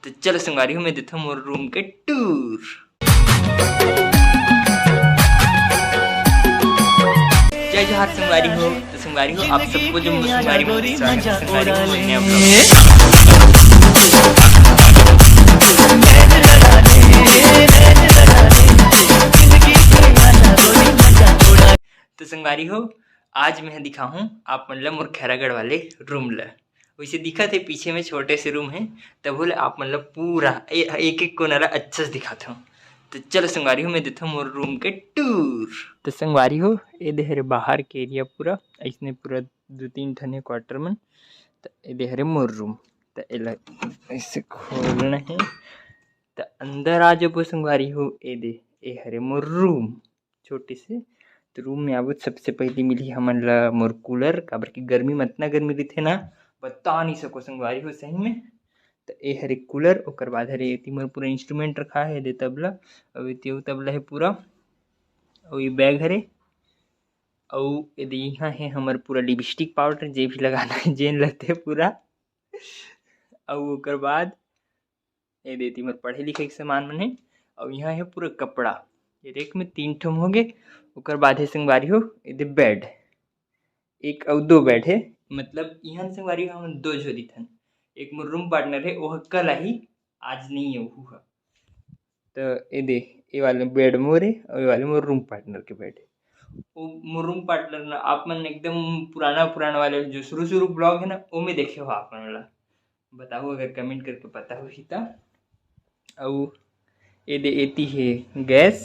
तो चलो संगवारी हो मैं देता हूँ मोर रूम के टूर। जय जोहार संगवारी हो। तो संगवारी हो आप सबको जो संगवारी हो संगवारी हो मैंने तो संगवारी हो आज मैं दिखा हूँ आप मतलब मोर खैरागढ़ वाले रूम ला। वैसे दिखा थे पीछे में छोटे से रूम है तब बोले आप मतलब पूरा एक एक कोना अच्छा से दिखाता हूँ। तो चलो संगवारी हो मैं देता हूँ मोर रूम के टूर। तो संगवारी हो ये देहरे बाहर के एरिया पूरा ऐसने पूरा 2-3 ठने क्वार्टर में। तो ये देहरे मोर रूम। तो ऐसे खोलना है तो अंदर आ जाओ संगवारी हो। ये हरे मोर रूम छोटे से। तो रूम में आबो सबसे पहले मिली हमन ला मोर कूलर, काबर की गर्मी में इतना गर्मी रही ना बता नहीं सको संगवारी हो सही में। तो ये हरे कूलर ओकर बाद हरे मोर पूरा इंस्ट्रूमेंट रखा है दे तबला और ये तबला है पूरा और ये बैग हरे और यदि यहाँ है हमार पूरा लिपस्टिक पाउडर जे भी लगाना है जेन लगते पूरा। और ओकर बाद ये देती मोर पढ़े लिखे के सामान मन है और यहाँ है पूरा कपड़ा। ये रेक में 3 ठो हो गए। ओकर बाद है संगवारी हो ये बेड एक और 2 बेड है मतलब यहाँ संगवारी हो हम 2 जो दिथन। एक मोर रूम पार्टनर है वो कल आई आज नहीं है वो। तो ये वाले बेड मोर है और ये वाले मोर रूम पार्टनर के बेड है। वो मोर रूम पार्टनर ना आप मन एकदम पुराना वाले जो शुरू ब्लॉग है ना वो में देखे हो आप मन वाला बताओ अगर कमेंट करके पता हो ही था। और ये एती है गैस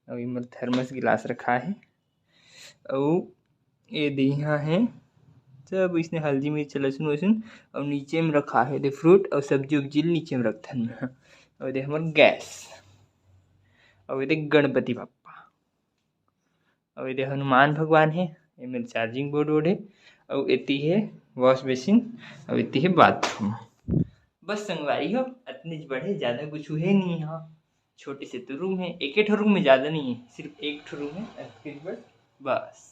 और ये मोर थर्मस गिलास रखा है और ये यहाँ है सब इसने हल्दी मिर्च लहसुन वसुन और नीचे में रखा है दे फ्रूट और सब्जी उब्जी नीचे में रखथन। और दे हमार गैस और ये गणपति बाप्पा और ये हनुमान भगवान है। ये मेरे चार्जिंग बोर्ड है और इतनी है वॉश बेसिन और इतनी है बाथरूम। बस संगवारी हो इतने बड़े ज़्यादा कुछ है नहीं। यहाँ छोटे से तो रूम है एक रूम में ज़्यादा नहीं है सिर्फ एक रूम है बस।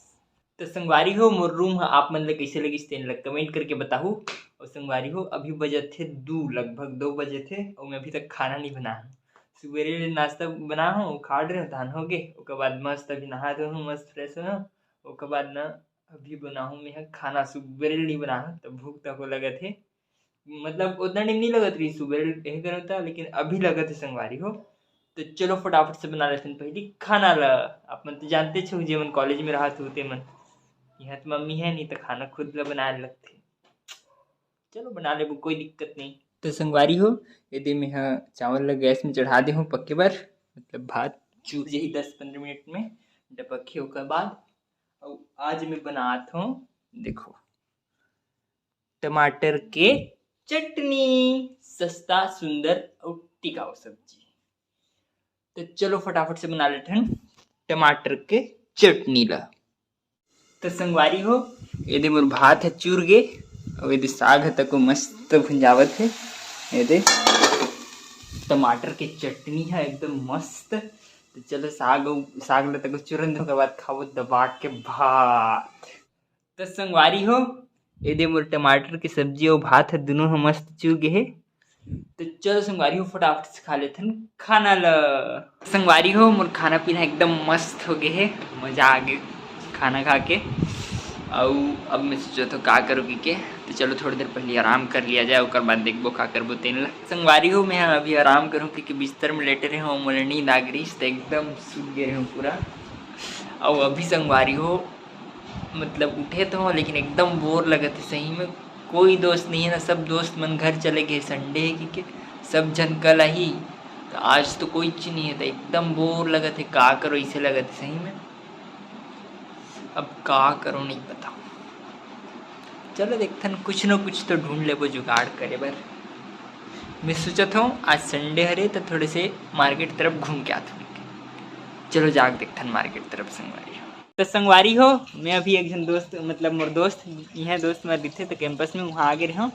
तो संगवारी हो मोर रूम आप मन कैसे लगी कमेंट करके बताओ। और संगवारी हो अभी बजे थे 2 लगभग 2 बजे थे और मैं अभी तक खाना नहीं बना हूँ। सुबेरे नाश्ता बना हूँ खा रहे हो धान हो गए उसके बाद मस्त अभी नहा धो हूँ मस्त फ्रेश हो उसके बाद ना अभी बना हूँ मैं खाना। सुबेरे नहीं बना हूँ तो भूख तक लगे थे मतलब उतना टाइम नहीं लगा रही सुबेरे यही करो था लेकिन अभी लगा थे संगवारी हो। तो चलो फटाफट से बना लेते हैं पहले खाना ला। आप मन तो जानते छो जे मन कॉलेज में रहा थे मन यहाँ तो मम्मी है नहीं तो खाना खुद ला बनाने लगते। चलो बना ले कोई दिक्कत नहीं। तो संगवारी हो यदि मैं चावल ला गैस में चढ़ा दे हूँ पक्के बार मतलब भात चूर यही 10-15 मिनट में डपके होकर बाद। और आज मैं बनाता हूँ देखो टमाटर के चटनी सस्ता सुंदर और टिकाऊ सब्जी। तो चलो फटाफट से बना लेते हैं टमाटर के चटनी ला। तो संगवारी हो यदि मोर भात है चूर गे और यदि साग है तक मस्त भुंजावत है। यदि टमाटर के चटनी है एकदम मस्त। तो चलो साग ला तक चूरन के बाद खाओ दबा के भात। तो संगवारी हो यदि मोर टमाटर की सब्जी और भात है दोनों मस्त चूर गे है। तो चलो संगवारी हो फटाफट से खा लेते हैं खाना ला। संगवारी हो मोर खाना पीना एकदम मस्त हो गए है मज़ा आ गए खाना खा के। और अब मैं सोचा तो क्या करोगी के तो चलो थोड़ी देर पहले आराम कर लिया जाए उसके बाद देखबो क्या करबो तेन ला। संगवारी हो मैं अभी आराम करूँ क्योंकि बिस्तर में लेटे रहे हूँ मोला नींद आ गई तो एकदम सूख गए हूँ पूरा। और अभी संगवारी हो मतलब उठे तो हो लेकिन एकदम बोर लगे थे सही में। कोई दोस्त नहीं है ना सब दोस्त मन घर चले गए संडे है कि सब जन कल ही तो आज तो कोई चीज नहीं है तो एकदम बोर लगे थे क्या करो ऐसे लगे थे सही में। अब क्या करो नहीं पता चलो देखते हैं कुछ न कुछ तो ढूंढ ले वो जुगाड़ करे बर। मैं सोचत हूँ आज संडे हरे तो थोड़े से मार्केट तरफ घूम के आता हूँ। चलो जाग देखते हैं मार्केट तरफ संगवारी हो। तो संगवारी हो मैं अभी एक जन दोस्त मतलब मोर दोस्त यहाँ दोस्त मर दिखे तो कैंपस में वहाँ आगे रहा हूँ।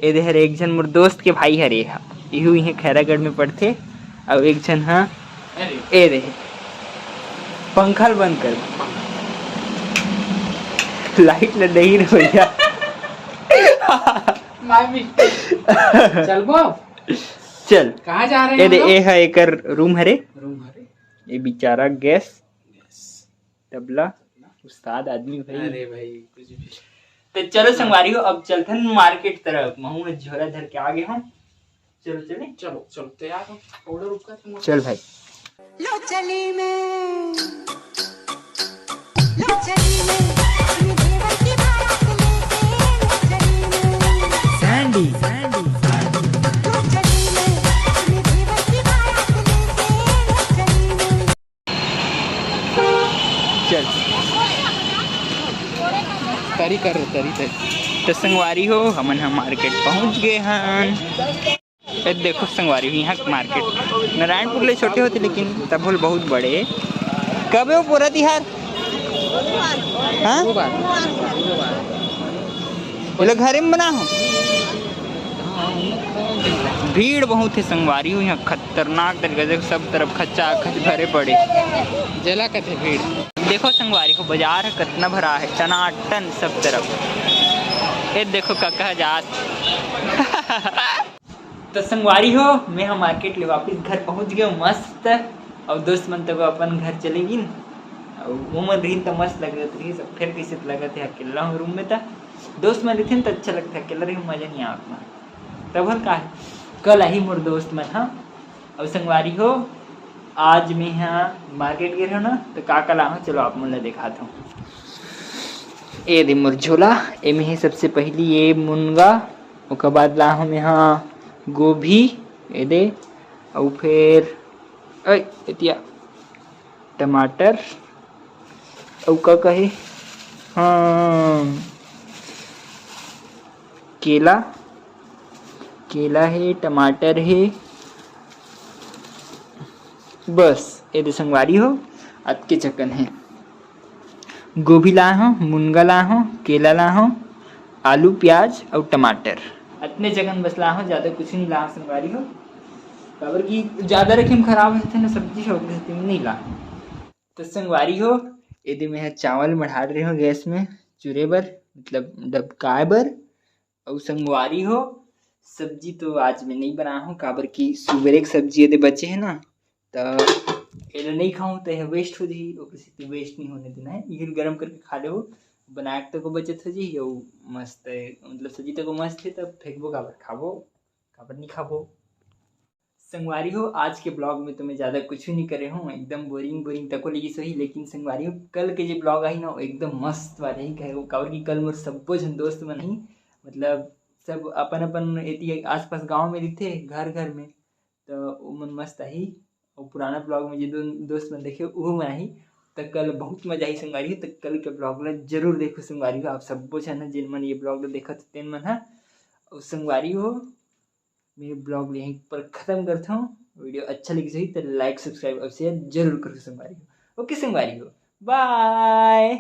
ये हरे एक जन मोर दोस्त के भाई हरे यही यहाँ खैरागढ़ में पढ़ते और एक जन हाँ ए रहे पंखा बंद कर लाइट ल नहीं भैया चल बो चल कहाँ जा रहे ये हैं दे हम ये है एक रूम है रे लोग? रूम हरे ये बेचारा गैस तबला उस्ताद आदमी भाई अरे भाई कुछ भी तो चलो संगवारी हो अब चलते हैं मार्केट तरफ महू में झोला धर के आगे हम चलो चले चलो चलो तैयार हो ऑर्डर रुका तुम चल भाई लो चली में लो चली में अपने देवर की बारात लेके लो चली में सैंडी लो चली में अपने देवर की बारात लेके लो चली में चल तरी कर तरी तो संगवारी हो हमन हम मार्केट पहुंच गए हन ये देखो संगवारी हो यहाँ मार्केट नारायणपुर ले छोटे होते लेकिन तब होल बहुत बड़े कब है वो पूरा तिहार हाँ वो बात ये लोग घरे में बना हो भीड़ बहुत है संगवारी हो यहाँ खतरनाक तरीके से सब तरफ खच्चा खच भरे पड़े जला का थे भीड़ देखो संगवारी को बाजार है कितना भरा है टनाटन सब तरफ ये देखो काका जात तो संगवारी हो मैं हम मार्केट ले वापिस घर पहुंच गए मस्त और दोस्त मन तक अपन घर चलेगी और वो मन रही तो मस्त लग रही सब फिर कैसे लगा थे अकेला हूँ रूम में था दोस्त मन रहते तो अच्छा लगता है अकेला रही मजा नहीं आता तब हल का कल आई मोर दोस्त मन हाँ और संगवारी हो आज मैं यहाँ मार्केट गए ना तो का ला हूँ चलो आप मुझे दिखाता हूँ ये दे मोर झोला ए में है सबसे पहली ये मुनगा उसके बाद ला हूँ यहाँ गोभी ये दे और फिर एतिया टमाटर और का कहे हाँ केला केला है टमाटर है बस ये दे संगवारी हो आज के चक्कन है गोभी ला हूँ मुनगा ला हूँ केला ला हूँ आलू प्याज और टमाटर इतने जगह बस ला हूँ ज़्यादा कुछ नहीं ला संगवारी हो खबर की ज़्यादा रखें खराब होते ना सब्जी हो नहीं ला तो संगवारी हो यदि मैं चावल बढ़ा रही हूँ गैस में चूल्हे पर मतलब डबकाए बर और संगवारी हो सब्जी तो आज मैं नहीं बना हूँ काबर की सुबह एक सब्जी यदि बचे है ना तो ये नहीं खाऊँ तो यह वेस्ट हो जाए तो वेस्ट नहीं होने देना है ये गर्म करके खा लो बना के तो बचत हो जाए मस्त है मतलब सब्जी तो मस्त है तब फेंकबो काबर खाबो काबर नहीं खाबो संगवारी हो आज के ब्लॉग में तो मैं ज़्यादा कुछ भी नहीं करे हूँ एकदम बोरिंग तक लगी सही लेकिन संगवारी हो कल के जो ब्लॉग आई ना वो एकदम मस्त वाले ही कहे काबर की कल मोर सबो जन दोस्त मन ही मतलब सब अपन एती आस पास गाँव में रहते घर में तो वो मन मस्त आई और पुराना ब्लॉग में जो दोस्त मन देखे वो मन आई तो कल बहुत मजा आई संगवारी तो कल के ब्लॉग ला जरूर देखो संगवारी हो आप सबो जन जिन मन ये ब्लॉग ला देखा तेन मन है और संगवारी हो मैं ब्लॉग यहीं पर ख़त्म करता हूँ वीडियो अच्छा लगी सही तो लाइक सब्सक्राइब और शेयर जरूर करो संगवारी हो ओके संगवारी हो बाय।